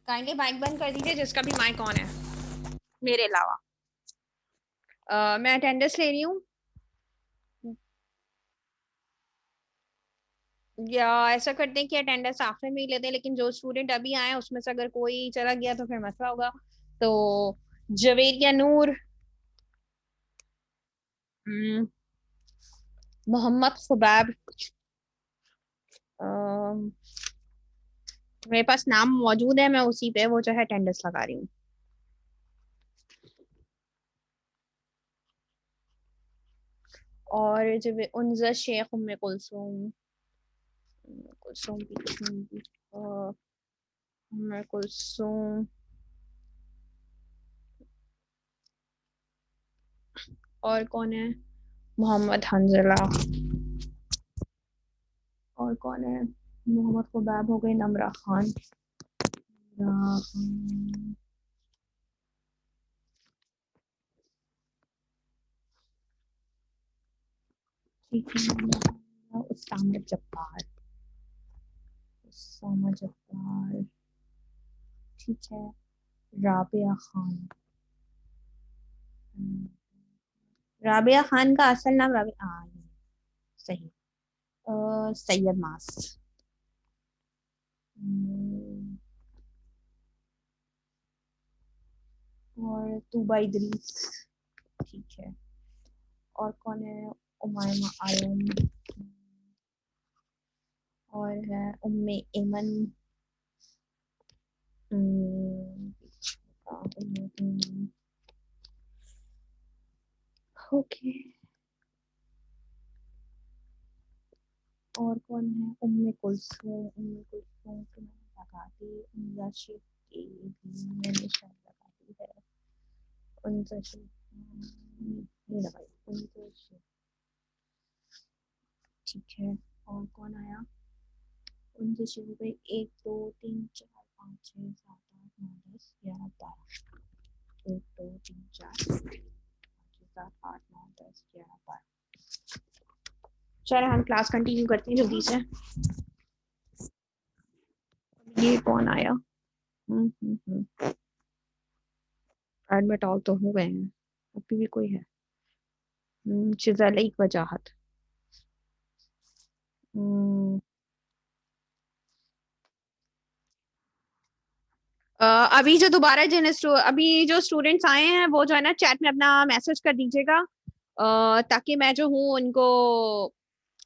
Kindly mic बंद कर दीजिए जिसका भी माइक ऑन है मेरे अलावा। मैं अटेंडेंस ले रही हूँ या ऐसा करते हैं कि अटेंडेंस आखिर में ही लेते हैं, लेकिन जो स्टूडेंट अभी आए हैं उसमें से अगर कोई चला गया तो फिर मसला होगा। तो जवेरिया नूर, मोहम्मद खुबैब, अम, मेरे पास नाम मौजूद है, मैं उसी पे वो जो है अटेंडेंस लगा रही हूँ। और जब उनजा शेख, उम्मे कुलसूम, कुलसूम उम्मे कुलसूम, और कौन है, मोहम्मद हंजला, और कौन है, मोहम्मद खुबैब हो गए, नमरा खान, ठीक है, उसामा जब्बार, उसामा जब्बार, ठीक है, राबिया खान। राबिया खान का असल नाम राबिया, हाँ सही। सैयद मास, और तूबा इदरीस, ठीक है, और कौन है, उमायमा आलम, और है उम्मे एमन, ओके, और कौन है, उम्मे कुलसूम, उम्मे कुलसूम तो मैंने लगा दी, उनजा शेख की भी मैंने शायद लगा दी है, उनजा शेख नहीं लगाई, उनजा शेख, ठीक है, और कौन आया, उनसे शुरू हुए 1 2 3 4 5 6 7 8 9 10 11 12, 1 2 3 4 5 6 7 8 9 10 11 12। चलो हम क्लास कंटिन्यू करते हैं जल्दी से। ये कौन आया, एडमिट ऑल तो हो गए हैं, अभी भी कोई है, चिज़ल एक वजाहत, अभी जो दोबारा अभी जो स्टूडेंट्स आए हैं वो जो है ना चैट में अपना मैसेज कर दीजिएगा, ताकि मैं जो हूँ उनको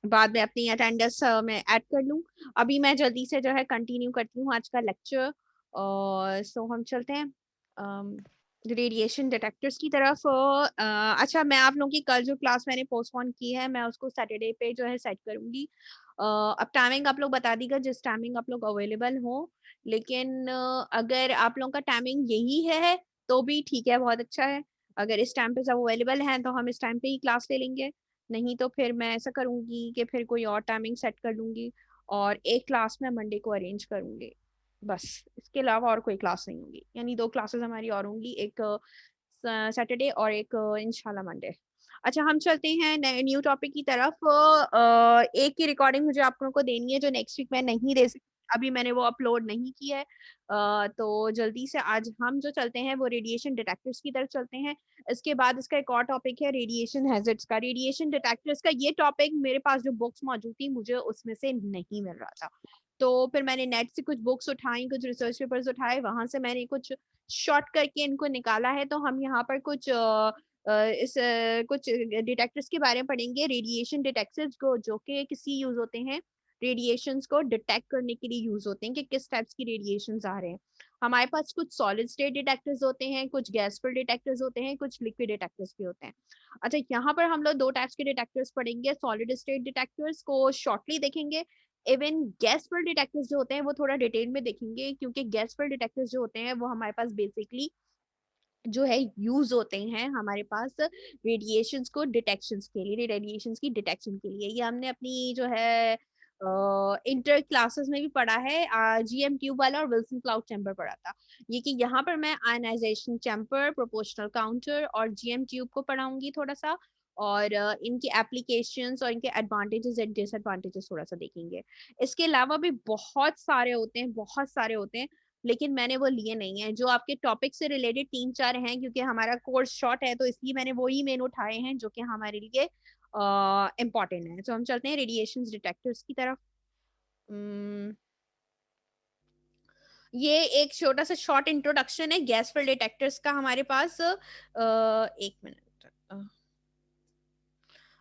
बाद में अपनी अटेंडेंस में ऐड कर लूँ। अभी मैं जल्दी से जो है कंटिन्यू करती हूँ आज का लेक्चर। सो हम चलते हैं रेडिएशन डिटेक्टर्स की तरफ। अच्छा, मैं आप लोगों की कल जो क्लास मैंने पोस्टपोन की है मैं उसको सैटरडे पे जो है सेट करूंगी। अब टाइमिंग आप लोग बता दीजिएगा जिस टाइमिंग आप लोग अवेलेबल हो, लेकिन अगर आप लोगों का टाइमिंग यही है तो भी ठीक है, बहुत अच्छा है। अगर इस टाइम पे सब अवेलेबल हैं तो हम इस टाइम पे ही क्लास ले लेंगे, नहीं तो फिर मैं ऐसा करूंगी कि फिर कोई और टाइमिंग सेट कर लूंगी और एक क्लास में मंडे को अरेंज करूंगी। बस इसके अलावा और कोई क्लास नहीं होगी, यानी 2 क्लासेस हमारी और होंगी, एक सैटरडे और एक इंशाल्लाह मंडे। अच्छा, हम चलते हैं न्यू टॉपिक की तरफ। एक की रिकॉर्डिंग मुझे आप लोगों को देनी है जो नेक्स्ट वीक मैं नहीं दे सकती, अभी मैंने वो अपलोड नहीं की है। तो जल्दी से आज हम जो चलते हैं वो रेडिएशन डिटेक्टर्स की तरफ चलते हैं। इसके बाद इसका एक और टॉपिक है रेडिएशन हैजर्ड्स का। रेडिएशन डिटेक्टर्स का ये टॉपिक मेरे पास जो बुक्स मौजूद थी मुझे उसमें से नहीं मिल रहा था, तो फिर मैंने नेट से कुछ बुक्स उठाई, कुछ रिसर्च पेपर्स उठाए, वहां से मैंने कुछ शॉर्ट करके इनको निकाला है। तो हम यहाँ पर कुछ कुछ डिटेक्टर्स के बारे में पढ़ेंगे, रेडिएशन डिटेक्टर्स को जो कि किसी यूज होते हैं, रेडिएशंस को डिटेक्ट करने के लिए यूज होते हैं कि किस टाइप्स की रेडिएशंस आ रहे हैं। हमारे पास कुछ सॉलिड स्टेट डिटेक्टर्स होते हैं, कुछ गैसफुल डिटेक्टर्स होते हैं, कुछ लिक्विड डिटेक्टर्स भी होते हैं। अच्छा, यहाँ पर हम लोग 2 टाइप्स के डिटेक्टर्स पढ़ेंगे, सॉलिड स्टेट डिटेक्टर्स को शॉर्टली देखेंगे, इवन गैसफुल डिटेक्टर्स जो होते हैं वो थोड़ा डिटेल में देखेंगे, क्योंकि गैसफुल डिटेक्टर्स जो होते हैं वो हमारे पास बेसिकली जो है यूज होते हैं हमारे पास रेडिएशंस को डिटेक्शंस के लिए, रेडिएशंस की डिटेक्शन के लिए। ये हमने अपनी जो है इंटर क्लासेस में भी पढ़ा है, जीएम ट्यूब वाला और विल्सन क्लाउड चैम्बर पढ़ा था। ये कि यहाँ पर मैं आयनाइजेशन चैम्बर, प्रोपोर्शनल काउंटर और जीएम ट्यूब को पढ़ाऊंगी थोड़ा सा, और इनकी एप्लीकेशंस और इनके एडवांटेजेस एंड डिसएडवांटेजेस थोड़ा सा देखेंगे। इसके अलावा भी बहुत सारे होते हैं, बहुत सारे होते हैं। लेकिन मैंने वो लिए नहीं है। जो आपके टॉपिक से रिलेटेड 3-4 हैं, क्योंकि हमारा कोर्स शॉर्ट है तो इसलिए मैंने वो ही मेन उठाए हैं जो कि हमारे लिए इम्पोर्टेंट है। तो हम चलते हैं रेडिएशन डिटेक्टर्स की तरफ। ये एक छोटा सा शॉर्ट इंट्रोडक्शन है गैस फिल्ड डिटेक्टर्स का हमारे पास। एक minute.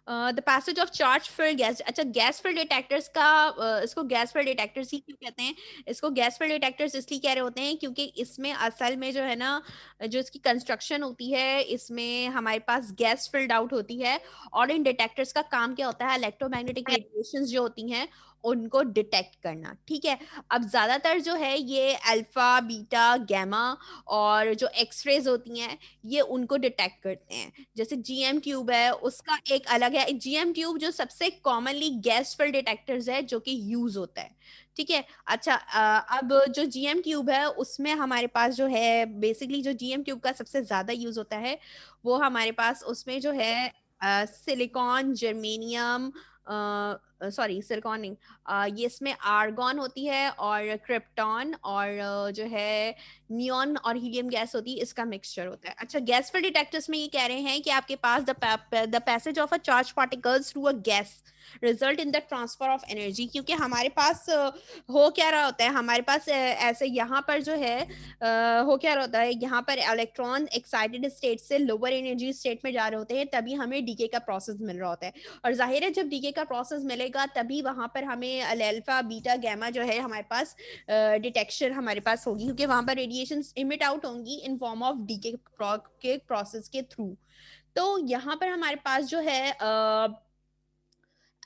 The passage of charge field gas. अच्छा, गैस फिल्ड डिटेक्टर्स का इसको गैस फिल्ड डिटेक्टर्स ही क्यों कहते हैं? इसको गैस फिल्ड डिटेक्टर्स इसलिए कह रहे होते हैं क्योंकि इसमें असल में जो है ना, जो इसकी कंस्ट्रक्शन होती है, इसमें हमारे पास गैस फिल्ड आउट होती है। और इन डिटेक्टर्स का काम क्या होता है? इलेक्ट्रोमैग्नेटिक रेडिएशंस जो होती हैं उनको डिटेक्ट करना। ठीक है। अब ज्यादातर जो है ये अल्फा, बीटा, गैमा और जो एक्सरेज होती हैं ये उनको डिटेक्ट करते हैं। जैसे जीएम ट्यूब है, उसका एक अलग है। जीएम ट्यूब जो सबसे कॉमनली गैस फिल्ड डिटेक्टर्स है जो कि यूज होता है। ठीक है। अच्छा, अब जो जीएम ट्यूब है उसमें हमारे पास जो है, बेसिकली जो जीएम ट्यूब का सबसे ज्यादा यूज होता है वो हमारे पास उसमें जो है सिलिकॉन, जर्मेनियम, सॉरी सिलिकॉन नहीं, ये इसमें आर्गॉन होती है और क्रिप्टॉन और जो है नियॉन और हीलियम गैस होती है, इसका मिक्सचर होता है। अच्छा, गैस फिल्ड डिटेक्टर्स में ये कह रहे हैं कि आपके पास the passage of a charge particles through a gas result in the transfer of energy. क्योंकि हमारे पास हो क्या रहा होता है, हमारे पास ऐसे यहाँ पर जो है हो क्या रहा होता है, यहाँ पर इलेक्ट्रॉन एक्साइटेड स्टेट से लोअर एनर्जी स्टेट में जा रहे होते हैं, तभी हमें डीके का प्रोसेस मिल रहा होता है। और जाहिर है जब डीके का प्रोसेस मिलेगा तभी वहां पर हमें अल्फा, बीटा, गामा जो है हमारे पास डिटेक्शन हमारे पास होगी, क्योंकि वहां पर रेडिएशन इमिट आउट होंगी इन फॉर्म ऑफ डीके के प्रोसेस के थ्रू। तो यहाँ पर हमारे पास जो है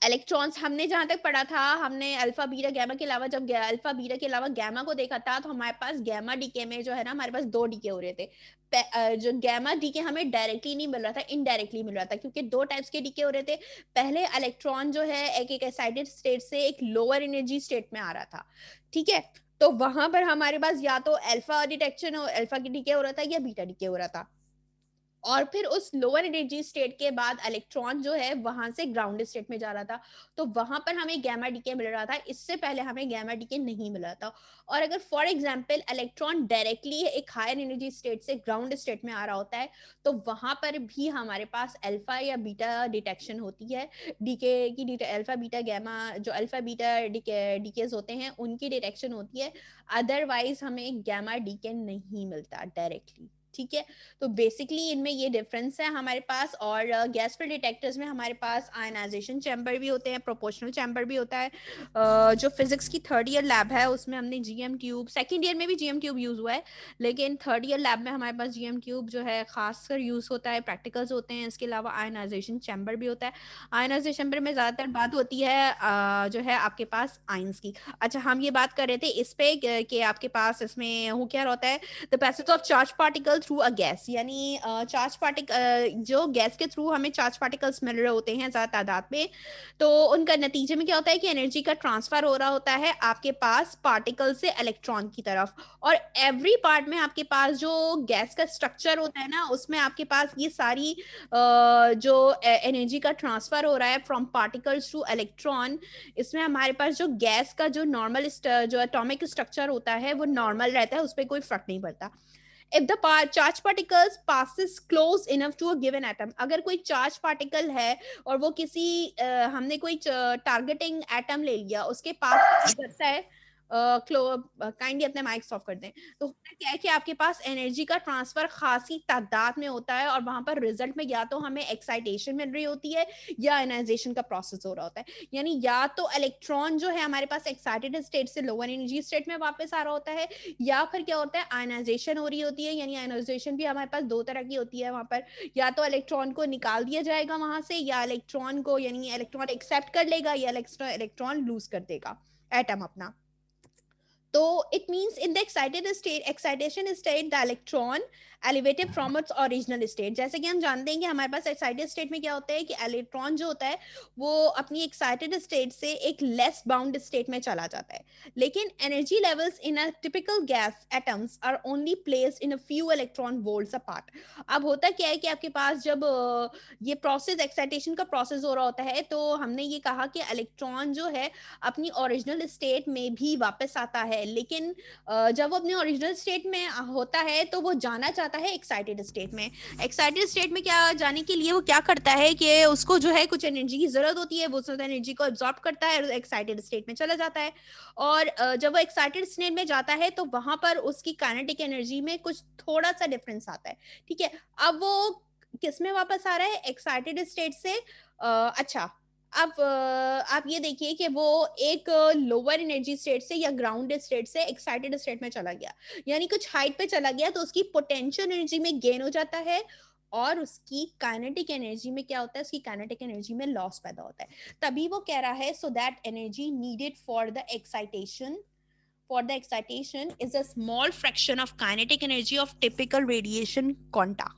इलेक्ट्रॉन्स, हमने जहां तक पढ़ा था, हमने अल्फा, बीटा, गामा के अलावा जब अल्फा, बीटा के अलावा गामा को देखा था तो हमारे पास गामा डीके में जो है ना, हमारे पास 2 डीके हो रहे थे। जो गामा डीके हमें डायरेक्टली नहीं मिल रहा था, इनडायरेक्टली मिल रहा था, क्योंकि 2 टाइप्स के डीके हो रहे थे। पहले इलेक्ट्रॉन जो है एक एक एक्साइटेड स्टेट से एक लोअर एनर्जी स्टेट में आ रहा था। ठीक है। तो वहां पर हमारे पास या तो अल्फा डिटेक्शन, अल्फा की डीके हो रहा था या बीटा डीके हो रहा था। और फिर उस लोअर एनर्जी स्टेट के बाद इलेक्ट्रॉन जो है वहां से ग्राउंड स्टेट में जा रहा था, तो वहां पर हमें गैमा डीके मिल रहा था। इससे पहले हमें गैमा डीके नहीं मिल रहा था। और अगर फॉर एग्जांपल इलेक्ट्रॉन डायरेक्टली एक हायर एनर्जी स्टेट से ग्राउंड स्टेट में आ रहा होता है, तो वहां पर भी हमारे पास अल्फा या बीटा डिटेक्शन होती है। डीके की अल्फा, बीटा, गैमा, जो अल्फा बीटा डीकेज होते हैं उनकी डिटेक्शन होती है। अदरवाइज हमें गैमा डीके नहीं मिलता डायरेक्टली। ठीक है। तो बेसिकली इनमें ये डिफरेंस है हमारे पास। और गैस फिल्ड डिटेक्टर्स में हमारे पास आयनाइजेशन चैम्बर भी होते हैं, प्रोपोर्शनल चैम्बर भी होता है। जो फिजिक्स की 3rd ईयर लैब है उसमें हमने जीएम ट्यूब, 2nd ईयर में भी जीएम ट्यूब यूज हुआ है, लेकिन 3rd ईयर लैब में हमारे पास जीएम ट्यूब जो है खासकर यूज होता है, प्रैक्टिकल्स होते हैं। इसके अलावा आयनाइजेशन चैम्बर भी होता है। आयनाइजेशन चैम्बर में ज्यादातर बात होती है जो है आपके पास आयंस की। अच्छा, हम ये बात कर रहे थे इस पे कि आपके पास इसमें हो क्या होता है, the passage of charge particle through a gas, यानी चार्ज पार्टिकल, जो गैस के थ्रू हमें चार्ज पार्टिकल्स मिल रहे होते हैं ज्यादा तादाद में, तो उनका नतीजे में क्या होता है कि एनर्जी का ट्रांसफर हो रहा होता है आपके पास पार्टिकल से इलेक्ट्रॉन की तरफ। और एवरी पार्ट में आपके पास जो गैस का स्ट्रक्चर होता है ना, उसमें आपके पास ये सारी जो एनर्जी का ट्रांसफर हो रहा है फ्रॉम पार्टिकल्स टू इलेक्ट्रॉन, इसमें हमारे पास जो गैस का जो नॉर्मल जो एटॉमिक स्ट्रक्चर होता है वो नॉर्मल रहता है, उस पर कोई फर्क नहीं पड़ता। if the charge particles passes close enough to a given atom, अगर कोई चार्ज पार्टिकल है और वो किसी हमने कोई टारगेटिंग एटम ले लिया, उसके पास करता है, काइंडली अपने माइक्स ऑफ कर दें, तो होता क्या है कि आपके पास एनर्जी का ट्रांसफर खासी तादाद में होता है और वहां पर रिजल्ट में या तो हमें एक्साइटेशन मिल रही होती है या आयनाइजेशन का प्रोसेस हो रहा होता है। यानी या तो इलेक्ट्रॉन जो है हमारे पास एक्साइटेड स्टेट से लोअर एनर्जी स्टेट में वापस आ रहा होता है, या फिर क्या होता है आयनाइजेशन हो रही होती है। यानी आयनाइजेशन भी हमारे पास 2 तरह की होती है वहां पर, या तो इलेक्ट्रॉन को निकाल दिया जाएगा वहां से, या इलेक्ट्रॉन को, यानी इलेक्ट्रॉन एक्सेप्ट कर लेगा या इलेक्ट्रॉन लूज कर देगा एटम अपना। तो it means in the excitation state the electron elevated from its original state. जैसे कि हम जानते हैं कि हमारे पास एक्साइटेड स्टेट में क्या होता है कि इलेक्ट्रॉन जो होता है वो अपनी एक्साइटेड स्टेट से एक लेस बाउंड स्टेट में चला जाता है, लेकिन energy levels in a typical gas atoms are only placed in a few electron volts apart. अब होता क्या है कि आपके पास जब ये प्रोसेस एक्साइटेशन का प्रोसेस हो रहा होता है, तो हमने ये कहा कि इलेक्ट्रॉन जो है अपनी ओरिजिनल स्टेट में भी वापस आता है, लेकिन जब वो अपने ओरिजिनल स्टेट में होता है तो वो जाना चाहता है एक्साइटेड स्टेट में। एक्साइटेड स्टेट में क्या जाने के लिए वो क्या करता है कि उसको जो है कुछ एनर्जी की जरूरत होती है, वो उस एनर्जी को एब्जॉर्ब करता है और एक्साइटेड स्टेट में चला जाता है। और जब वो एक्साइटेड स्टेट में जाता है तो वहां पर उसकी काइनेटिक एनर्जी में कुछ थोड़ा सा डिफरेंस आता है। ठीक है, अब वो किस में वापस आ रहा है, एक्साइटेड स्टेट से। अच्छा, अब आप ये देखिए कि वो एक लोअर एनर्जी स्टेट से या ग्राउंडेड स्टेट से एक्साइटेड स्टेट में चला गया, यानी कुछ हाइट पे चला गया, तो उसकी पोटेंशियल एनर्जी में गेन हो जाता है और उसकी काइनेटिक एनर्जी में क्या होता है, उसकी काइनेटिक एनर्जी में लॉस पैदा होता है। तभी वो कह रहा है so that energy needed for the excitation is a small fraction of kinetic energy of typical radiation quanta।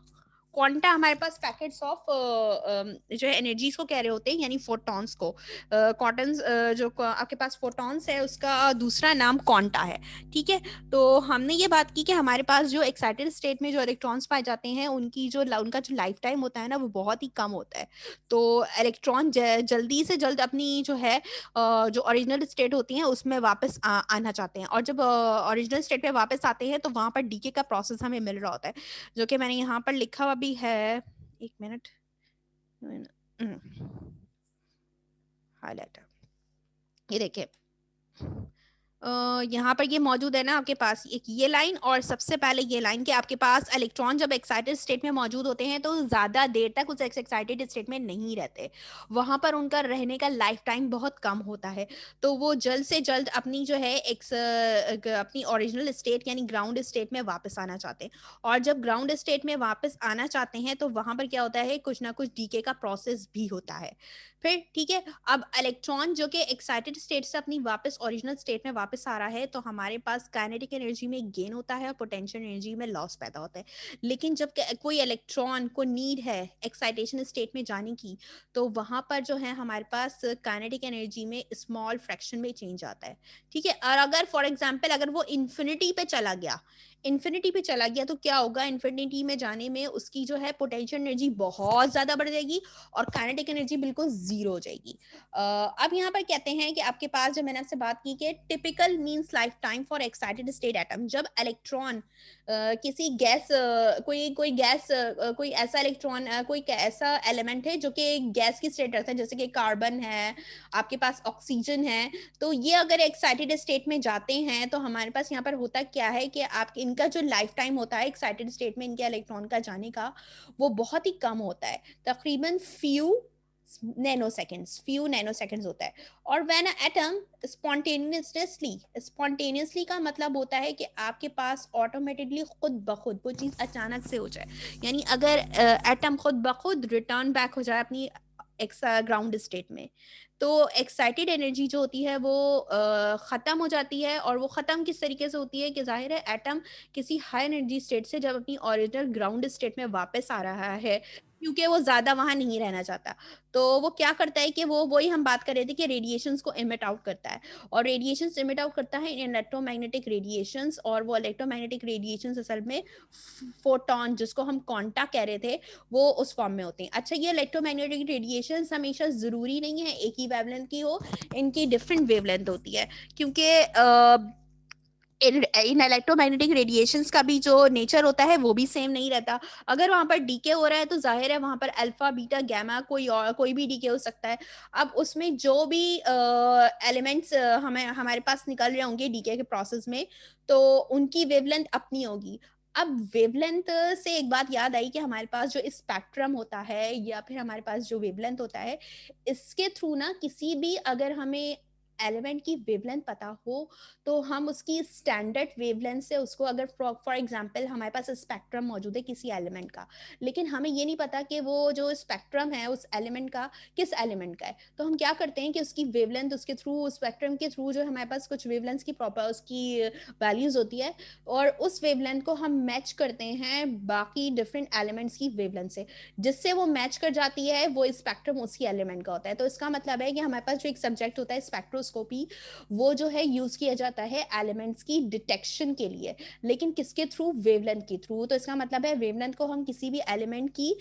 Quanta हमारे पास पैकेट्स ऑफ जो है एनर्जीज को कह रहे होते हैं, यानी फोटॉन्स को। कॉटन्स जो आपके पास फोटॉन्स है उसका दूसरा नाम क्वांटा है। ठीक है, तो हमने ये बात की कि हमारे पास जो एक्साइटेड स्टेट में जो इलेक्ट्रॉन्स पाए जाते हैं उनका जो लाइफ टाइम होता है ना वो बहुत ही कम होता है। तो इलेक्ट्रॉन जल्दी से जल्द अपनी जो है जो ओरिजिनल स्टेट होती है उसमें वापस आना चाहते हैं, और जब ओरिजिनल स्टेट में वापस आते हैं तो वहां पर डीके का प्रोसेस हमें मिल रहा होता है, जो कि मैंने यहाँ पर लिखा हुआ भी है। एक मिनट, हाईलाइटर, ये देखिए यहाँ पर ये मौजूद है ना आपके पास एक ये लाइन और सबसे पहले ये लाइन कि आपके पास इलेक्ट्रॉन जब एक्साइटेड स्टेट में मौजूद होते हैं तो ज़्यादा देर तक उस एक्साइटेड स्टेट में नहीं रहते, वहाँ पर उनका रहने का लाइफ टाइम बहुत कम होता है। तो वो जल्द से जल्द अपनी जो है अपनी ओरिजिनल स्टेट यानी ग्राउंड स्टेट में वापस आना चाहते हैं, और जब ग्राउंड स्टेट में वापस आना चाहते हैं तो वहाँ पर क्या होता है, कुछ ना कुछ डीके का प्रोसेस भी होता है। फिर ठीक है, अब इलेक्ट्रॉन जो कि एक्साइटेड स्टेट से अपनी वापस ओरिजिनल स्टेट में वापस आ रहा है तो हमारे पास काइनेटिक एनर्जी में गेन होता है और पोटेंशियल एनर्जी में लॉस पैदा होता है। लेकिन जब कोई इलेक्ट्रॉन को नीड है एक्साइटेशन स्टेट में जाने की, तो वहां पर जो है हमारे पास काइनेटिक एनर्जी में स्मॉल फ्रैक्शन में चेंज आता है। ठीक है, और अगर फॉर एग्जाम्पल अगर वो इन्फिनिटी पे चला गया, तो क्या होगा, इन्फिनिटी में जाने में उसकी जो है पोटेंशियल एनर्जी बहुत ज्यादा बढ़ जाएगी और काइनेटिक एनर्जी बिल्कुल जीरो हो जाएगी। अब यहाँ पर कहते हैं कि आपके पास जो मैंने आपसे बात की कि typical means life time for excited state atom, जब इलेक्ट्रॉन किसी गैस कोई गैस कोई ऐसा इलेक्ट्रॉन कोई ऐसा एलिमेंट है जो कि गैस की स्टेट रखता है, जैसे कि कार्बन है, आपके पास ऑक्सीजन है, तो ये अगर एक्साइटेड स्टेट में जाते हैं तो हमारे पास यहाँ पर होता क्या है कि आप इनका जो लाइफ टाइम होता है एक्साइटेड स्टेट में इनके इलेक्ट्रॉन का जाने का वो बहुत ही कम होता है, तकरीबन फ्यू नैनो सेकेंड्स होता है। और व्हेन एटम स्पॉन्टेनियसली का मतलब होता है कि आपके पास ऑटोमेटिकली खुद ब खुद वो चीज अचानक से हो जाए, यानी अगर एटम खुद ब खुद रिटर्न बैक हो जाए अपनी ग्राउंड स्टेट में, तो एक्साइटेड एनर्जी जो होती है वो ख़त्म हो जाती है। और वो ख़त्म किस तरीके से होती है कि जाहिर है एटम किसी हाई एनर्जी स्टेट से जब अपनी ओरिजिनल ग्राउंड स्टेट में वापस आ रहा है, क्योंकि वो ज़्यादा वहाँ नहीं रहना चाहता, तो वो क्या करता है कि वो वही हम बात कर रहे थे कि रेडिएशंस को इमिट आउट करता है, और रेडिएशंस इमिट आउट करता है इन इलेक्ट्रोमैग्नेटिक रेडिएशंस, और वो इलेक्ट्रोमैग्नेटिक रेडिएशंस असल में फोटॉन जिसको हम क्वांटा कह रहे थे वो उस फॉर्म में होते हैं। अच्छा, ये इलेक्ट्रोमैग्नेटिक रेडिएशंस हमेशा ज़रूरी नहीं है एक ही वेवलेंथ की हो, इनकी डिफरेंट वेवलेंथ होती है, क्योंकि इन इलेक्ट्रोमैग्नेटिक रेडिएशंस का भी जो नेचर होता है वो भी सेम नहीं रहता। अगर वहां पर डीके हो रहा है तो जाहिर है वहां पर अल्फा बीटा गैमा कोई भी डीके हो सकता है। अब उसमें जो भी एलिमेंट्स हमारे पास निकल रहे होंगे डीके के प्रोसेस में, तो उनकी वेवलेंथ अपनी होगी। अब वेवलेंथ से एक बात याद आई कि हमारे पास जो स्पेक्ट्रम होता है या फिर हमारे पास जो वेवलेंथ होता है, इसके थ्रू ना किसी भी अगर हमें एलिमेंट की वेवलेंथ पता हो तो हम उसकी स्टैंडर्ड वेवलेंथ से उसको, अगर फॉर एग्जांपल हमारे पास स्पेक्ट्रम मौजूद है किसी एलिमेंट का, लेकिन हमें ये नहीं पता कि वो जो स्पेक्ट्रम है उस एलिमेंट का किस एलिमेंट का है, तो हम क्या करते हैं कि उसकी वेवलेंथ, उसके थ्रू, स्पेक्ट्रम के थ्रू जो हमारे पास कुछ वेवलेंथ की प्रॉपर उसकी वैल्यूज होती है, और उस वेवलेंथ को हम मैच करते हैं बाकी डिफरेंट एलिमेंट्स की वेवलेंथ से, जिससे वो मैच कर जाती है, वो स्पेक्ट्रम उसी एलिमेंट का होता है। तो इसका मतलब है कि हमारे पास जो एक सब्जेक्ट होता है स्पेक्ट्रोस्कोपी, वो जो है यूज किया जाता है एलिमेंट्स की डिटेक्शन के लिए, लेकिन किसके थ्रू? वेवलेंथ के थ्रू। तो इसका मतलब है वेवलेंथ को हम किसी भी एलिमेंट की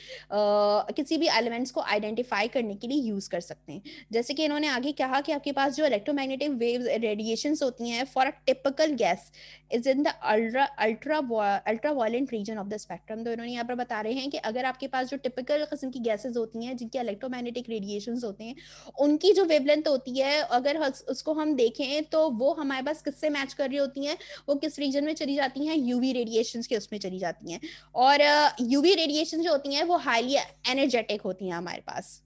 किसी भी एलिमेंट्स को आइडेंटिफाई करने के लिए यूज कर सकते हैं। जैसे कि इन्होंने आगे कहा कि आपके पास जो इलेक्ट्रोमैग्नेटिक वेव्स रेडिएशंस होती हैं for a typical gas is in the ultraviolet region of the spectrum. तो इन्होंने यहाँ पर बता रहे हैं कि अगर आपके पास जो टिपिकल किस्म की गैसेज होती हैं जिनके इलेक्ट्रोमैग्नेटिक रेडिएशंस होते हैं, उनकी जो वेवलेंथ होती है अगर उसको हम देखें तो वो हमारे पास किससे मैच कर रही होती हैं? वो किस रीजन में चली जाती हैं? यूवी रेडिएशंस के उसमें चली जाती हैं। और यूवी रेडिएशन जो होती हैं वो हाईली एनर्जेटिक होती हैं हमारे पास।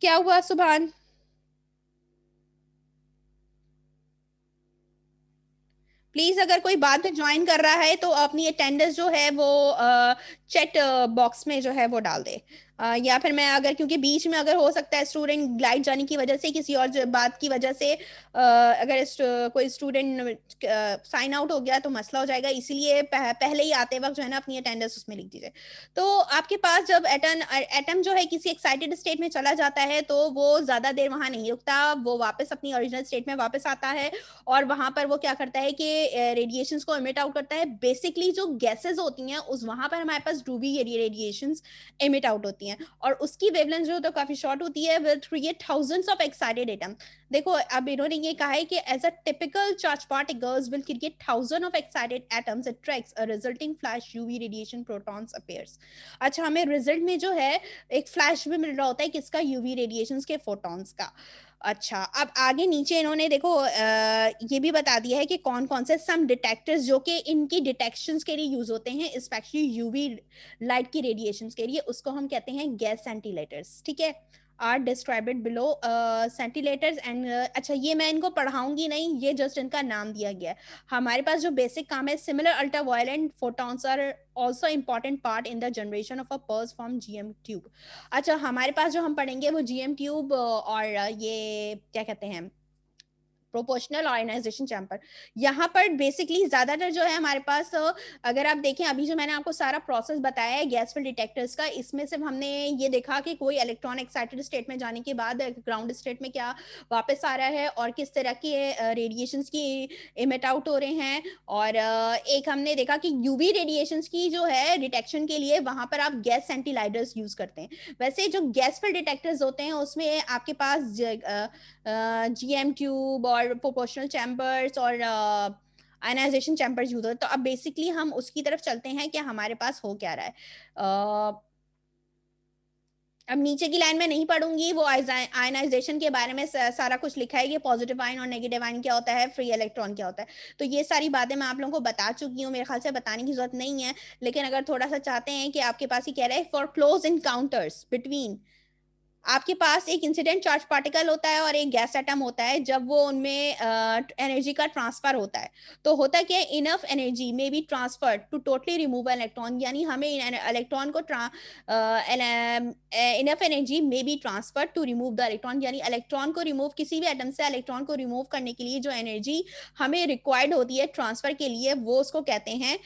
क्या हुआ सुभान? प्लीज अगर कोई बाद में ज्वाइन कर रहा है तो अपनी अटेंडेंस जो है वो चैट बॉक्स में जो है वो डाल दे। या फिर मैं अगर, क्योंकि बीच में अगर हो सकता है स्टूडेंट लाइट जाने की वजह से, किसी और बात की वजह से अगर कोई स्टूडेंट साइन आउट हो गया तो मसला हो जाएगा, इसीलिए पहले ही आते वक्त जो है ना अपनी अटेंडेंस उसमें लिख दीजिए। तो आपके पास जब एटम जो है किसी एक्साइटेड स्टेट में चला जाता है तो वो ज्यादा देर वहां नहीं रुकता, वो वापस अपनी ओरिजिनल स्टेट में वापस आता है, और वहां पर वो क्या करता है कि रेडिएशंस को इमिट आउट करता है। बेसिकली जो गैसेस होती हैं उस वहां पर हमारे पास यूवी रेडिएशंस इमिट आउट होती हैं, और उसकी वेवलेंथ जो तो काफी शॉर्ट होती है, will create thousands of excited atom. देखो अब इन्होंने ये कहा है कि as a typical charge particles will create thousand of excited atoms, it tracks a resulting flash UV radiation protons appears. अच्छा, हमें रिजल्ट में जो है एक फ्लैश भी मिल रहा होता है किसका? यूवी रेडिएशंस के फोटॉन्स का। अच्छा, अब आगे नीचे इन्होंने देखो ये भी बता दिया है कि कौन कौन से सम डिटेक्टर्स जो कि इनकी डिटेक्शंस के लिए यूज होते हैं, स्पेशली यूवी लाइट की रेडिएशंस के लिए, उसको हम कहते हैं गैस सेंटीलेटर्स। ठीक है, आर डिस्क्राइब्ड बिलो सेंटीलेटर्स एंड। अच्छा, ये मैं इनको पढ़ाऊंगी नहीं, ये जस्ट इनका नाम दिया गया है। हमारे पास जो बेसिक काम है, similar ultraviolet photons are also important part in the generation of a pulse from GM tube। अच्छा, हमारे पास जो हम पढ़ेंगे वो GM ट्यूब और ये क्या कहते हैं, प्रोपोर्शनल आयनाइजेशन चैम्बर। यहाँ पर बेसिकली ज्यादातर जो है हमारे पास अगर आप देखें अभी जो मैंने आपको सारा प्रोसेस बताया है गैस फिल्ड डिटेक्टर्स का, इसमें सिर्फ हमने ये देखा कि कोई इलेक्ट्रॉन एक्साइटेड स्टेट में जाने के बाद ग्राउंड स्टेट में क्या वापस आ रहा है और किस तरह की रेडिएशंस की इमिट आउट हो रहे हैं। और एक हमने देखा कि यूवी रेडिएशंस की जो है डिटेक्शन के लिए वहां पर आप गैस सेंटीलाइडर्स यूज करते हैं। वैसे जो गैस फिल्ड डिटेक्टर्स होते हैं उसमें आपके पास GM ट्यूब और प्रोपोर्शनल चैम्बर्स और आयनाइजेशन चैम्बर्स यूज होते हैं। तो अब बेसिकली हम उसकी तरफ चलते हैं कि हमारे पास हो क्या रहा है। अब नीचे की लाइन में नहीं पढ़ूंगी, वो आयनाइजेशन के बारे में सारा कुछ लिखा है, ये पॉजिटिव आयन और नेगेटिव आयन क्या होता है, फ्री इलेक्ट्रॉन क्या होता है। तो ये सारी बातें मैं आप लोगों को बता चुकी हूँ, मेरे ख्याल से बताने की जरूरत नहीं है। लेकिन अगर थोड़ा सा चाहते हैं कि आपके पास ही कह रहा है फॉर क्लोज इनकाउंटर्स बिटवीन, आपके पास एक इंसिडेंट चार्ज पार्टिकल होता है और एक गैस एटम होता है, जब वो उनमें एनर्जी का ट्रांसफर होता है तो होता क्या है, enough energy may be transfer to totally remove electron, यानी हमें इलेक्ट्रॉन को enough energy may be transfer to remove the electron, यानी इलेक्ट्रॉन को रिमूव, किसी भी एटम से इलेक्ट्रॉन को रिमूव करने के लिए जो एनर्जी हमें रिक्वायर्ड होती है ट्रांसफर के लिए, वो उसको कहते हैं,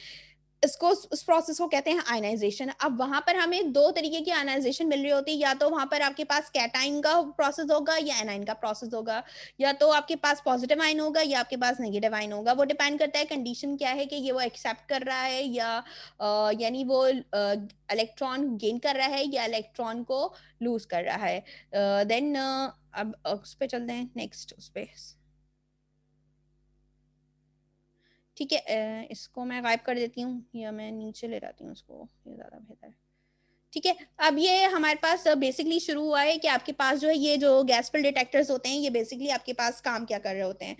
इसको उस प्रोसेस को कहते हैं आयनाइजेशन। अब वहां पर हमें दो तरीके की आयनाइजेशन मिल रही होती है, या तो वहां पर आपके पास कैटाइन का प्रोसेस होगा या एनाइन का प्रोसेस होगा, या तो आपके पास पॉजिटिव आयन होगा या आपके पास नेगेटिव आयन होगा। वो डिपेंड करता है कंडीशन क्या है कि ये वो एक्सेप्ट कर रहा है या यानी वो इलेक्ट्रॉन गेन कर रहा है या इलेक्ट्रॉन को लूज कर रहा है। देन अब उस पर चलते हैं नेक्स्ट उस पर। ठीक है, इसको मैं गायब कर देती हूँ या मैं नीचे ले जाती हूँ इसको, ये ज़्यादा बेहतर है। ठीक है, अब ये हमारे पास बेसिकली शुरू हुआ है कि आपके पास जो है ये जो गैस फिल्ड डिटेक्टर्स होते हैं, ये बेसिकली आपके पास काम क्या कर रहे होते हैं।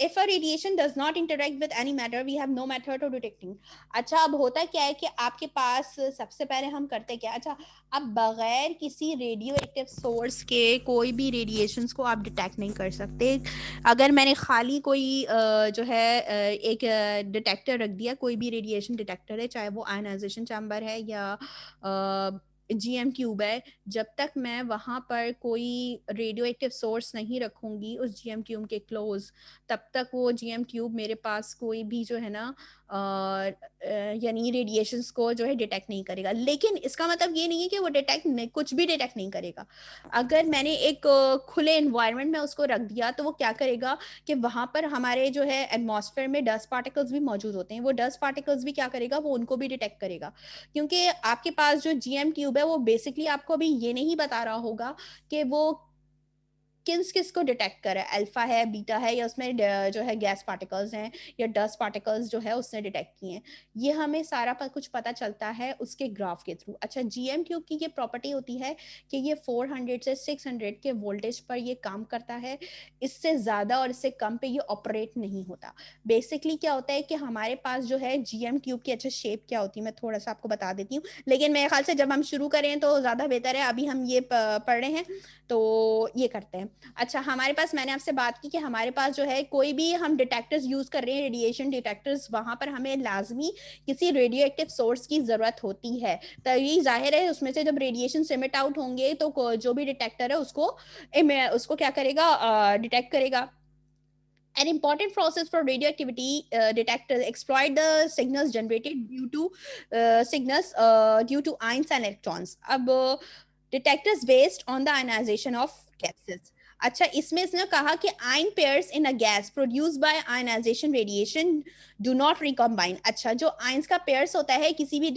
If a radiation does not interact with any matter we have no method of detecting. अच्छा, अब होता क्या है कि आपके पास सबसे पहले हम करते क्या, अच्छा अब बगैर किसी रेडियो एक्टिव सोर्स के कोई भी रेडिएशंस को आप डिटेक्ट नहीं कर सकते। अगर मैंने खाली कोई जो है एक डिटेक्टर रख दिया, कोई भी रेडिएशन डिटेक्टर है, चाहे वो आयनाइजेशन चैम्बर है या जीएम क्यूब है, जब तक मैं वहाँ पर कोई रेडियो एक्टिव सोर्स नहीं रखूंगी उस जीएम क्यूब के क्लोज, तब तक वो जीएम क्यूब मेरे पास कोई भी जो है ना यानी रेडिएशंस को जो है डिटेक्ट नहीं करेगा। लेकिन इसका मतलब ये नहीं है कि वो कुछ भी डिटेक्ट नहीं करेगा। अगर मैंने एक खुले एनवायरनमेंट में उसको रख दिया तो वो क्या करेगा कि वहां पर हमारे जो है एटमॉस्फेयर में डस्ट पार्टिकल्स भी मौजूद होते हैं, वो डस्ट पार्टिकल्स भी क्या करेगा, वो उनको भी डिटेक्ट करेगा। क्योंकि आपके पास जो जीएम ट्यूब है वो बेसिकली आपको अभी ये नहीं बता रहा होगा कि वो किस किस को डिटेक्ट करे, अल्फा है, बीटा है, या उसमें जो है गैस पार्टिकल्स हैं या डस्ट पार्टिकल्स जो है उसने डिटेक्ट किए हैं। ये हमें सारा कुछ पता चलता है उसके ग्राफ के थ्रू। अच्छा, जीएम ट्यूब की ये प्रॉपर्टी होती है कि ये 400 से 600 के वोल्टेज पर ये काम करता है, इससे ज़्यादा और इससे कम पे ये ऑपरेट नहीं होता। बेसिकली क्या होता है कि हमारे पास जो है जीएम ट्यूब की अच्छा शेप क्या होती है मैं थोड़ा सा आपको बता देती हूँ, लेकिन मेरे ख्याल से जब हम शुरू करें तो ज़्यादा बेहतर है, अभी हम ये पढ़ रहे हैं तो ये करते हैं। अच्छा, हमारे पास मैंने आपसे बात की कि हमारे पास जो है कोई भी हम डिटेक्टर्स यूज कर रहे हैं, रेडिएशन डिटेक्टर्स, वहां पर हमें लाजमी किसी रेडियो एक्टिव सोर्स की जरूरत होती है। तभी जाहिर है उसमें से जब रेडिएशन सिमिट आउट होंगे तो जो भी डिटेक्टर है उसको क्या करेगा, डिटेक्ट करेगा। An important process for radioactivity detectors exploit the signals generated due to ions and electrons. अब detectors based on the ionization of gases. अच्छा, इसमें इसने कहा कि ion pairs in a gas produce by ionisation radiation do not recombine. अच्छा, जो ions का pairs होता है किसी भी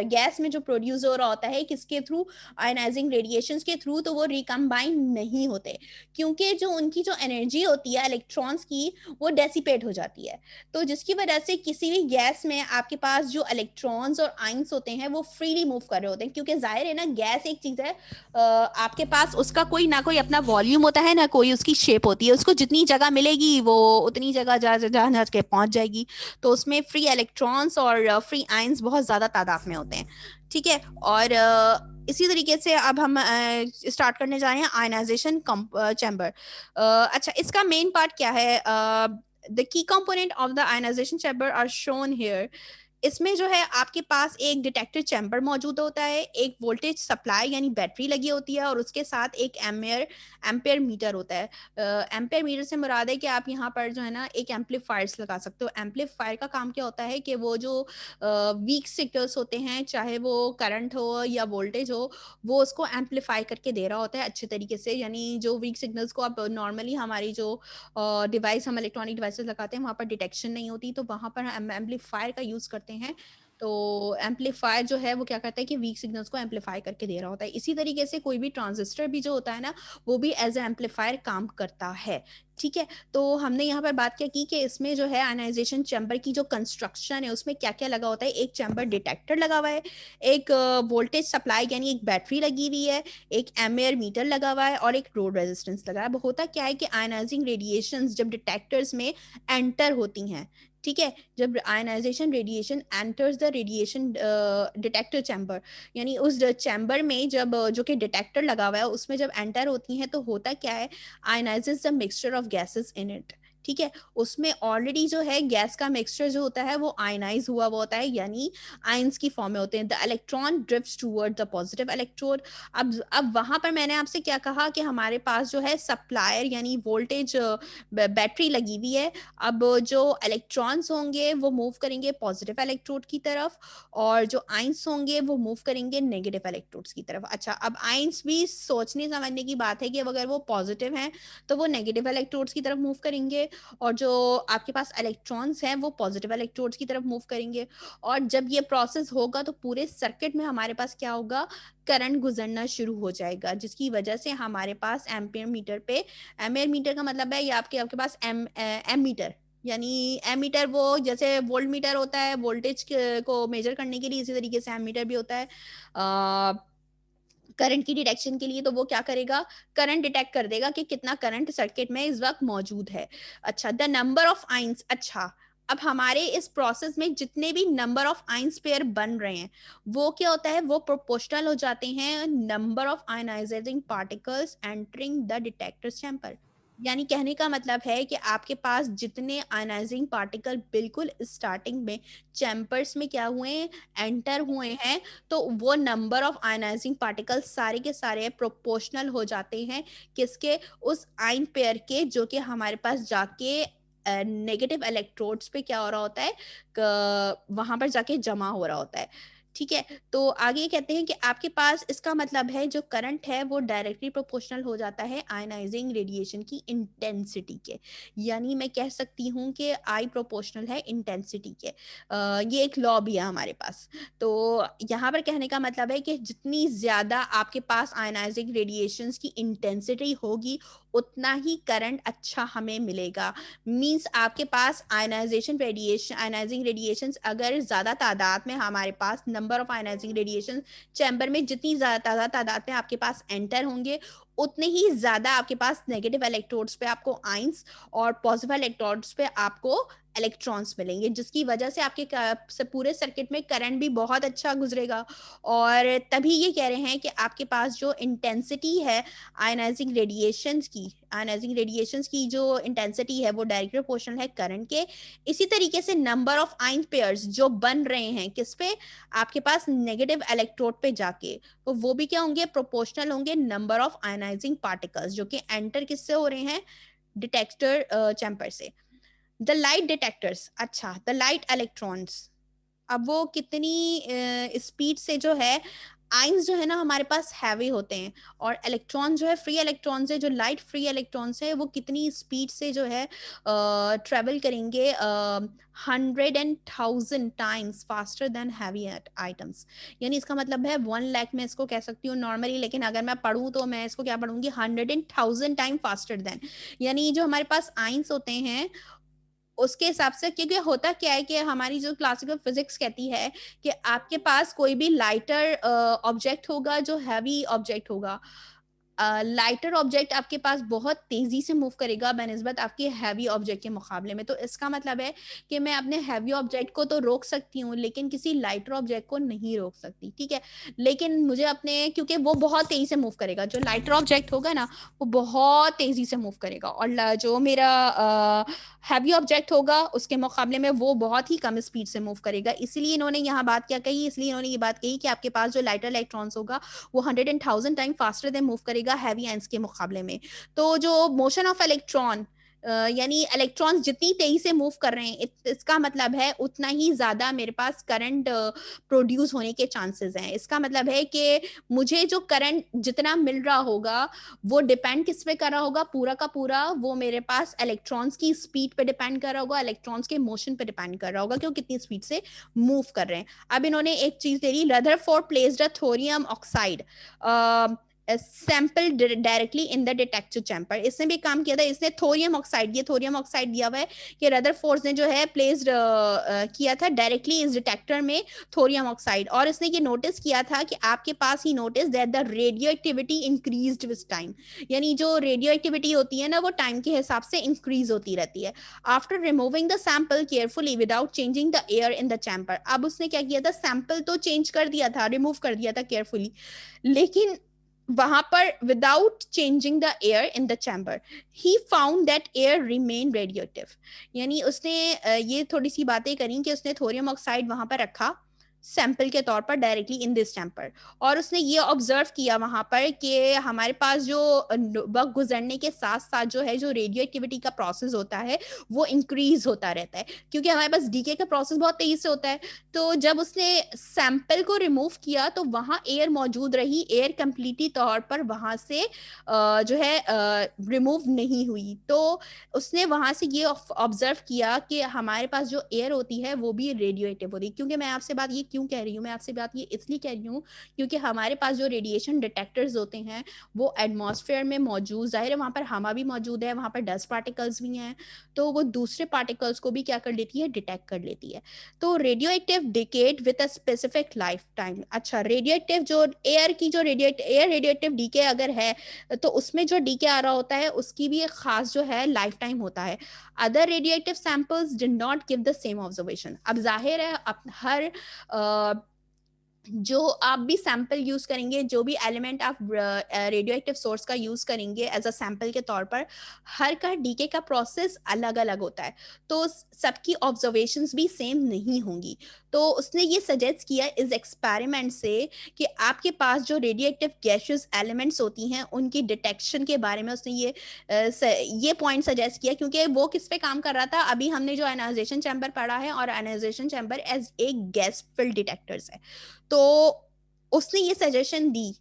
गैस में जो प्रोड्यूस हो रहा होता है किसके थ्रू, आयनाइजिंग रेडिएशन के थ्रू, तो वो रिकम्बाइन नहीं होते, क्योंकि जो उनकी जो एनर्जी होती है इलेक्ट्रॉन्स की वो डेसिपेट हो जाती है। तो जिसकी वजह से किसी भी गैस में आपके पास जो इलेक्ट्रॉन्स और आयंस होते हैं वो फ्रीली मूव कर रहे होते हैं, क्योंकि जाहिर है ना गैस एक चीज है, आपके पास उसका कोई ना कोई अपना वॉल्यूम होता है ना कोई उसकी शेप होती है, उसको जितनी जगह मिलेगी वो उतनी जगह जा जा जा के पहुंच जाएगी। तो उसमें फ्री इलेक्ट्रॉन्स और फ्री आयंस बहुत ज्यादा तादाद में होते हैं। ठीक है, और इसी तरीके से अब हम स्टार्ट करने जा रहे हैं आयनाइजेशन चैम्बर। अच्छा, इसका मेन पार्ट क्या है, the key component of the ionisation chamber are shown here. इसमें जो है आपके पास एक डिटेक्टर चैम्बर मौजूद होता है, एक वोल्टेज सप्लाई यानी बैटरी लगी होती है, और उसके साथ एक एम्पेयर मीटर होता है। एम्पेयर मीटर से मुराद है कि आप यहाँ पर जो है ना एक एम्पलीफायर्स लगा सकते हो। एम्पलीफायर का काम क्या होता है कि वो जो वीक सिग्नल्स होते हैं, चाहे वो करंट हो या वोल्टेज हो, वो उसको एम्पलीफाई करके दे रहा होता है अच्छे तरीके से। यानी जो वीक सिग्नल्स को आप नॉर्मली हमारी जो डिवाइस हम इलेक्ट्रॉनिक डिवाइसेस लगाते हैं वहाँ पर डिटेक्शन नहीं होती, तो वहाँ पर हम एम्पलीफायर का यूज़ करते हैं। तो एम्पलीफायर जो है वो क्या करता है कि वीक सिग्नल्स को एम्पलीफाई करके दे रहा होता है। इसी तरीके से कोई भी ट्रांजिस्टर भी जो होता है ना वो भी एज ए एम्पलीफायर काम करता है। ठीक है, तो हमने यहाँ पर बात क्या की कि इसमें जो है आयनाइजेशन चैम्बर की जो कंस्ट्रक्शन है उसमें क्या क्या लगा होता है। एक चैम्बर डिटेक्टर लगा हुआ है, एक वोल्टेज सप्लाई यानी एक बैटरी लगी हुई है, एक एमएयर मीटर लगा हुआ है, और एक लोड रेजिस्टेंस लगा है। अब होता क्या है कि आयनाइजिंग रेडिएशंस जब डिटेक्टर्स में एंटर होती हैं, ठीक है, जब ionisation radiation enters the radiation detector chamber, यानी उस चैम्बर में जब जो कि डिटेक्टर लगा हुआ है उसमें जब एंटर होती हैं तो होता क्या है, ionizes the mixture of gases in it. ठीक है, उसमें ऑलरेडी जो है गैस का मिक्सचर जो होता है वो आयनाइज हुआ होता है, यानी आयंस की फॉर्म में होते हैं। The electron drifts toward the positive electrode. अब वहां पर मैंने आपसे क्या कहा कि हमारे पास जो है सप्लायर यानी वोल्टेज बैटरी लगी हुई है। अब जो इलेक्ट्रॉन्स होंगे वो मूव करेंगे पॉजिटिव इलेक्ट्रोड की तरफ, और जो आयंस होंगे वो मूव करेंगे नेगेटिव इलेक्ट्रोड्स की तरफ। अच्छा, अब आयंस भी सोचने समझने की बात है कि अगर वो पॉजिटिव हैं तो वो नेगेटिव इलेक्ट्रोड्स की तरफ मूव करेंगे, और जो आपके पास इलेक्ट्रॉन्स हैं वो पॉजिटिव इलेक्ट्रोड्स की तरफ मूव करेंगे। और जब ये प्रोसेस होगा तो पूरे सर्किट में हमारे पास क्या होगा, करंट गुजरना शुरू हो जाएगा, जिसकी वजह से हमारे पास एम्पियर मीटर पे, एम्पियर मीटर का मतलब है ये आपके आपके पास एम मीटर, यानी एमीटर वो जैसे वोल्ट मीटर होता है वोल्टेज को मेजर करने के लिए, इसी तरीके से एमीटर भी होता है करंट की डिटेक्शन के लिए। तो वो क्या करेगा, करंट डिटेक्ट कर देगा कि कितना करंट सर्किट में इस वक्त मौजूद है। अच्छा, द नंबर ऑफ आइंस, अच्छा अब हमारे इस प्रोसेस में जितने भी नंबर ऑफ आइंस पेयर बन रहे हैं वो क्या होता है, वो प्रोपोर्शनल हो जाते हैं number of ionising particles entering the detector chamber. यानी कहने का मतलब है कि आपके पास जितने आयनाइजिंग पार्टिकल बिल्कुल स्टार्टिंग में चैम्बर्स में क्या हुए हैं, एंटर हुए हैं, तो वो नंबर ऑफ आयनाइजिंग पार्टिकल्स सारे के सारे प्रोपोर्शनल हो जाते हैं किसके, उस आयन पेयर के, जो कि हमारे पास जाके नेगेटिव इलेक्ट्रोड्स पे क्या हो रहा होता है, वहां पर जाके जमा हो रहा होता है। ठीक है, तो आगे कहते हैं कि आपके पास इसका मतलब है जो करंट है वो डायरेक्टली प्रोपोर्शनल हो जाता है आयनाइजिंग रेडिएशन की इंटेंसिटी के। यानी मैं कह सकती हूँ कि आई प्रोपोर्शनल है इंटेंसिटी के। ये एक लॉ भी है हमारे पास। तो यहाँ पर कहने का मतलब है कि जितनी ज्यादा आपके पास आयनाइजिंग रेडिएशंस की इंटेंसिटी होगी उतना ही करंट अच्छा हमें मिलेगा। मींस आपके पास आयनाइजिंग रेडिएशंस अगर ज्यादा तादाद में हमारे पास number of ionizing radiation chamber में जितनी ज्यादा तादाद में आपके पास एंटर होंगे उतने ही ज्यादा आपके पास नेगेटिव इलेक्ट्रोड्स पे आपको आइंस और पॉजिटिव इलेक्ट्रोड्स पे आपको इलेक्ट्रॉन्स मिलेंगे, जिसकी वजह से आपके पूरे सर्किट में करंट भी बहुत अच्छा गुजरेगा। और तभी ये कह रहे हैं कि आपके पास जो इंटेंसिटी है आयनाइजिंग रेडिएशंस की जो इंटेंसिटी है वो डायरेक्ट प्रोपोर्शनल है करंट के। इसी तरीके से नंबर ऑफ आयन पेयर्स जो बन रहे हैं किस पे, आपके पास नेगेटिव इलेक्ट्रोड पे जाके, तो वो भी क्या होंगे, प्रोपोर्शनल होंगे नंबर ऑफ आयनाइजिंग पार्टिकल्स जो कि एंटर किससे हो रहे हैं, डिटेक्टर चैम्बर से। द लाइट डिटेक्टर्स, अच्छा द लाइट इलेक्ट्रॉन्स, अब वो कितनी स्पीड से जो है, आइंस जो है ना हमारे पास हैवी होते हैं और इलेक्ट्रॉन जो है फ्री इलेक्ट्रॉन्स है, जो लाइट फ्री इलेक्ट्रॉन्स है वो कितनी स्पीड से जो है ट्रेवल करेंगे, 100,000 times faster than heavy items. यानी इसका मतलब है 1 लाख में इसको कह सकती हूँ नॉर्मली, लेकिन अगर मैं पढ़ूँ तो मैं इसको क्या पढ़ूंगी, 100,000 टाइम फास्टर देन। यानी जो हमारे पास आइंस होते हैं उसके हिसाब से, क्योंकि होता क्या है कि हमारी जो क्लासिकल फिजिक्स कहती है कि आपके पास कोई भी लाइटर ऑब्जेक्ट होगा जो हैवी ऑब्जेक्ट होगा, लाइटर ऑब्जेक्ट आपके पास बहुत तेजी से मूव करेगा बनस्बत आपके हैवी ऑब्जेक्ट के मुकाबले में। तो इसका मतलब है कि मैं अपने हैवी ऑब्जेक्ट को तो रोक सकती हूँ लेकिन किसी लाइटर ऑब्जेक्ट को नहीं रोक सकती, ठीक है। लेकिन मुझे अपने, क्योंकि वो बहुत तेजी से मूव करेगा, जो लाइटर ऑब्जेक्ट होगा ना वो बहुत तेजी से मूव करेगा, और जो मेरा हैवी ऑब्जेक्ट होगा उसके मुकाबले में वो बहुत ही कम स्पीड से मूव करेगा। इसलिए इन्होंने यहाँ बात क्या कही, इसलिए इन्होंने ये बात कही कि आपके पास जो लाइटर इलेक्ट्रॉन्स होगा वो 100,000 टाइम फास्टर देन मूव करेगा हैवी आयंस के मुकाबले में। तो जो मोशन ऑफ इलेक्ट्रॉन, यानी इलेक्ट्रॉन्स जितनी तेजी से मूव कर रहे हैं इसका मतलब है उतना ही ज्यादा मेरे पास करंट प्रोड्यूस होने के चांसेस हैं। इसका मतलब है कि मुझे जो करंट जितना मिल रहा होगा वो डिपेंड किस पे कर रहा होगा, पूरा का पूरा वो मेरे पास इलेक्ट्रॉन्स की स्पीड पे डिपेंड कर रहा होगा, इलेक्ट्रॉन्स के मोशन पे डिपेंड कर रहा होगा कि वो कितनी स्पीड से मूव कर रहे हैं। अब इन्होंने एक चीज दे रही, Rutherford placed a thorium oxide sample directly in the detector chamber. इसने भी काम किया था, इसने थोरियम ऑक्साइड, ये थोरियम ऑक्साइड दिया हुआ है कि रदरफोर्ड ने जो है प्लेस्ड किया था डायरेक्टली इस डिटेक्टर में थोरियम ऑक्साइड, और इसने ये नोटिस किया था कि आपके पास ही notice that the radioactivity increased with time. यानी जो रेडियो एक्टिविटी होती है ना वो टाइम के हिसाब से इंक्रीज होती रहती है। After removing the sample carefully without changing the air in the chamber, अब उसने क्या किया था, सैंपल तो चेंज कर दिया था, रिमूव कर दिया था केयरफुली, लेकिन वहां पर without changing the air in the chamber he found that air remain radiative. यानी उसने ये थोड़ी सी बातें करी कि उसने थोरियम ऑक्साइड वहां पर रखा सैंपल के तौर पर डायरेक्टली इन दिस चैम्बर, और उसने ये ऑब्जर्व किया वहां पर कि हमारे पास जो वक्त गुजरने के साथ साथ जो है जो रेडियो एक्टिविटी का प्रोसेस होता है वो इंक्रीज होता रहता है, क्योंकि हमारे पास डीके का प्रोसेस बहुत तेजी से होता है। तो जब उसने सैंपल को रिमूव किया तो वहां एयर मौजूद रही, एयर कंप्लीटली तौर पर वहां से जो है रिमूव नहीं हुई। तो उसने वहां से ये ऑब्जर्व किया कि हमारे पास जो एयर होती है वो भी रेडियो एक्टिव होती है, क्योंकि मैं आपसे बात ये क्यों कह रही हूँ मैं आपसे बात ये इसलिए कह रही हूँ क्योंकि हमारे पास जो रेडिएशन डिटेक्टर्स होते हैं वो एटमॉस्फेयर में मौजूद, जाहिर है वहाँ पर हवा भी मौजूद है, वहाँ पर डस्ट पार्टिकल्स भी हैं, तो वो दूसरे पार्टिकल्स को भी क्या कर लेती है, डिटेक्ट कर लेती है। तो radio active decade with a specific life time. अच्छा, रेडियो एक्टिव जो एयर की जो एयर रेडियो एक्टिव डीके अगर है तो उसमें जो डीके आ रहा होता है उसकी भी एक खास जो है लाइफ टाइम होता है। Other radioactive samples did not give the same observation. अब जाहिर है हर जो आप भी सैंपल यूज करेंगे, जो भी एलिमेंट आप रेडियो एक्टिव सोर्स का यूज करेंगे एज अ सैंपल के तौर पर, हर का डीके का प्रोसेस अलग अलग होता है, तो सबकी ऑब्जर्वेशंस भी सेम नहीं होंगी। तो उसने ये सजेस्ट किया इस एक्सपेरिमेंट से कि आपके पास जो रेडियो एक्टिव गैशियस एलिमेंट्स होती हैं उनकी डिटेक्शन के बारे में उसने ये पॉइंट सजेस्ट किया, क्योंकि वो किस पे काम कर रहा था, अभी हमने जो आयनाइजेशन चैम्बर पढ़ा है और आयनाइजेशन चैम्बर एज एक गैस फिल्ड डिटेक्टर्स है, तो उसने ये सजेशन दी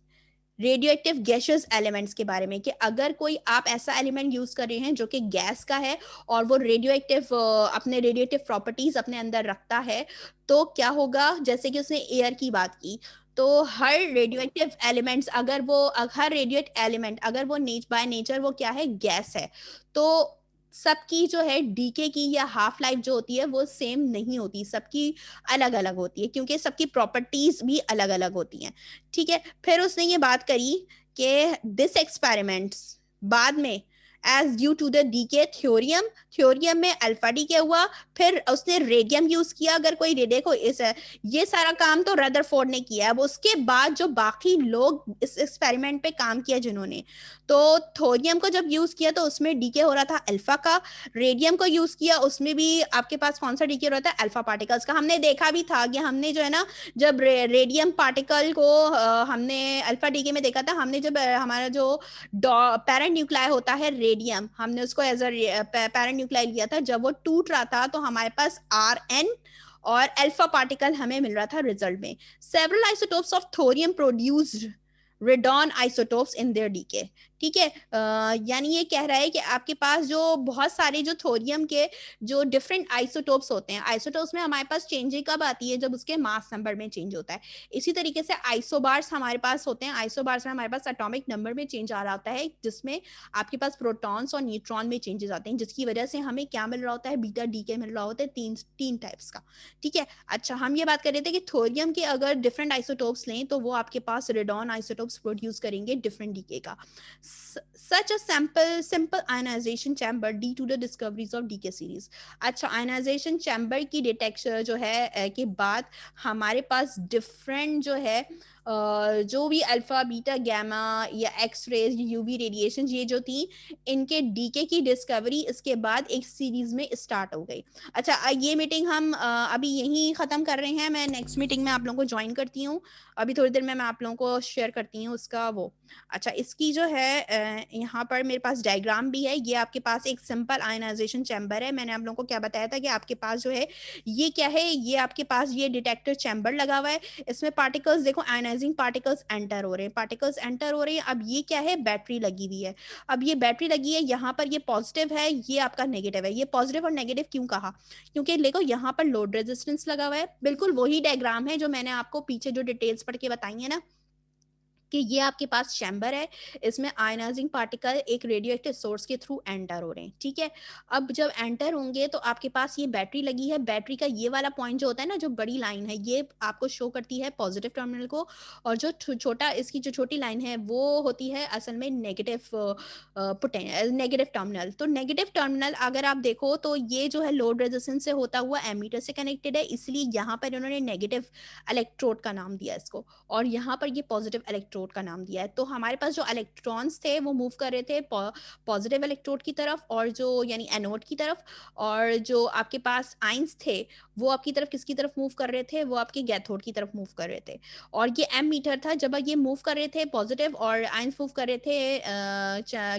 रेडियो एक्टिव गैशियस एलिमेंट्स के बारे में कि अगर कोई आप ऐसा एलिमेंट यूज कर रहे हैं जो कि गैस का है और वो रेडियो एक्टिव अपने रेडियो एक्टिव प्रॉपर्टीज अपने अंदर रखता है, तो क्या होगा। जैसे कि उसने एयर की बात की, तो हर रेडियो एक्टिव एलिमेंट्स अगर वो हर रेडियो एलिमेंट अगर वो बाय नेचर वो क्या है, गैस है, तो सबकी जो है डीके की या हाफ लाइफ जो होती है वो सेम नहीं होती, सबकी अलग अलग होती है, क्योंकि सबकी प्रॉपर्टीज भी अलग अलग होती हैं। ठीक है, फिर उसने ये बात करी कि दिस एक्सपेरिमेंट्स बाद में as due to the decay thorium, thorium में अल्फा डीके हुआ, फिर उसने रेडियम यूज किया। अगर कोई देखो इस ये सारा काम तो रदरफोर्ड ने किया है, अब उसके बाद जो बाकी लोग इस एक्सपेरिमेंट पे काम किया जिन्होंने, तो थोरियम को जब यूज किया तो उसमें डीके हो रहा था अल्फा का, रेडियम को यूज किया उसमें भी आपके पास कौन सा डीके हो रहा था, अल्फा पार्टिकल्स का। हमने देखा भी था कि हमने जो है ना, जब रेडियम पार्टिकल को हमने अल्फा डीके में देखा था, हमने जब हमारा जो पैरेंट न्यूक्लियाई होता है रेडियम, हमने उसको एज अ पैरेंट न्यूक्लियाई लिया था, जब वो टूट रहा था तो हमारे पास RN और अल्फा पार्टिकल हमें मिल रहा था रिजल्ट में। Several isotopes of thorium produced radon isotopes in their decay. ठीक है, यानी ये कह रहा है कि आपके पास जो बहुत सारे जो थोरियम के जो डिफरेंट आइसोटोप्स होते हैं, आइसोटोप्स में हमारे पास चेंजिंग कब आती है, जब उसके मास नंबर में चेंज होता है। इसी तरीके से आइसोबार्स हमारे पास होते हैं, आइसोबार्स में हमारे पास एटॉमिक नंबर में चेंज आ रहा होता है, जिसमें आपके पास प्रोटॉन्स और न्यूट्रॉन में चेंजेस आते हैं, जिसकी वजह से हमें क्या मिल रहा होता है, बीटा डीके मिल रहा होता है, तीन टाइप्स का। ठीक है, अच्छा हम ये बात कर रहे थे कि थोरियम के अगर डिफरेंट आइसोटोप्स लें तो वो आपके पास रेडॉन आइसोटोप्स प्रोड्यूस करेंगे डिफरेंट डीके का। such a simple ionization chamber due to the discoveries of DK series। अच्छा, आयनाइजेशन चैम्बर की डिटेक्शन जो है के बाद हमारे पास डिफरेंट जो है जो भी अल्फा बीटा गामा या एक्स रेज यूवी रेडिएशन ये जो थी, इनके डीके की डिस्कवरी इसके बाद एक सीरीज में स्टार्ट हो गई। अच्छा, ये मीटिंग हम अभी यहीं ख़त्म कर रहे हैं, मैं नेक्स्ट मीटिंग में आप लोगों को ज्वाइन करती हूँ, अभी थोड़ी देर में मैं आप लोगों को शेयर करती हूँ उसका वो। अच्छा, इसकी जो है यहाँ पर मेरे पास डायग्राम भी है, ये आपके पास एक सिंपल आयनाइजेशन चैम्बर है। मैंने आप लोगों को क्या बताया था कि आपके पास जो है ये क्या है, ये आपके पास ये डिटेक्टर चैम्बर लगा हुआ है, इसमें पार्टिकल्स देखो आयनाइजिंग पार्टिकल्स एंटर हो रहे हैं, पार्टिकल्स एंटर हो रहे हैं। अब ये क्या है, बैटरी लगी हुई है, अब ये बैटरी लगी है, यहाँ पर ये पॉजिटिव है, ये आपका नेगेटिव है। ये पॉजिटिव और नेगेटिव क्यों कहा, क्योंकि देखो यहाँ पर लोड रेजिस्टेंस लगा हुआ है, बिल्कुल वही डायग्राम है जो मैंने आपको पीछे जो डिटेल्स पढ़ के बताई है ना, कि ये आपके पास चैम्बर है, इसमें आयनाइजिंग पार्टिकल एक रेडियोएक्टिव सोर्स के थ्रू एंटर हो रहे हैं। ठीक है, अब जब एंटर होंगे तो आपके पास ये बैटरी लगी है, बैटरी का ये वाला पॉइंट जो होता है ना, जो बड़ी लाइन है, ये आपको शो करती है पॉजिटिव टर्मिनल को, और जो छोटा इसकी जो छोटी लाइन है वो होती है असल में नेगेटिव नेगेटिव टर्मिनल। तो नेगेटिव टर्मिनल अगर आप देखो तो ये जो है लोड रेजिस्टेंस से होता हुआ एमीटर से कनेक्टेड है, इसलिए यहाँ पर इन्होंने नेगेटिव इलेक्ट्रोड का नाम दिया इसको, और यहाँ पर ये पॉजिटिव इलेक्ट्रोड का नाम दिया है। तो हमारे पास जो इलेक्ट्रॉन्स थे वो मूव कर रहे थे पॉजिटिव इलेक्ट्रोड की तरफ, और जो यानी एनोड की तरफ, और जो आपके पास आइंस थे वो आपकी तरफ किसकी तरफ मूव कर रहे थे, वो आपके कैथोड की तरफ मूव कर रहे थे। और ये एम मीटर था, जब ये मूव कर रहे थे पॉजिटिव और आइंस मूव कर रहे थे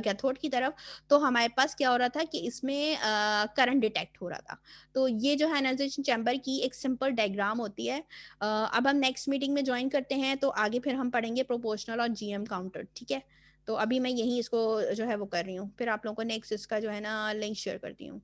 कैथोड की तरफ, तो हमारे पास क्या हो रहा था कि इसमें करंट डिटेक्ट हो रहा था। तो ये जो है आयनाइजेशन चैम्बर की एक सिंपल डायग्राम होती है। अब हम नेक्स्ट मीटिंग में ज्वाइन करते हैं, तो आगे फिर हम पढ़ेंगे प्रोपोर्शनल और जीएम काउंटर। ठीक है, तो अभी मैं यही इसको जो है वो कर रही हूँ, फिर आप लोगों को नेक्स्ट इसका जो है ना लिंक शेयर करती हूँ।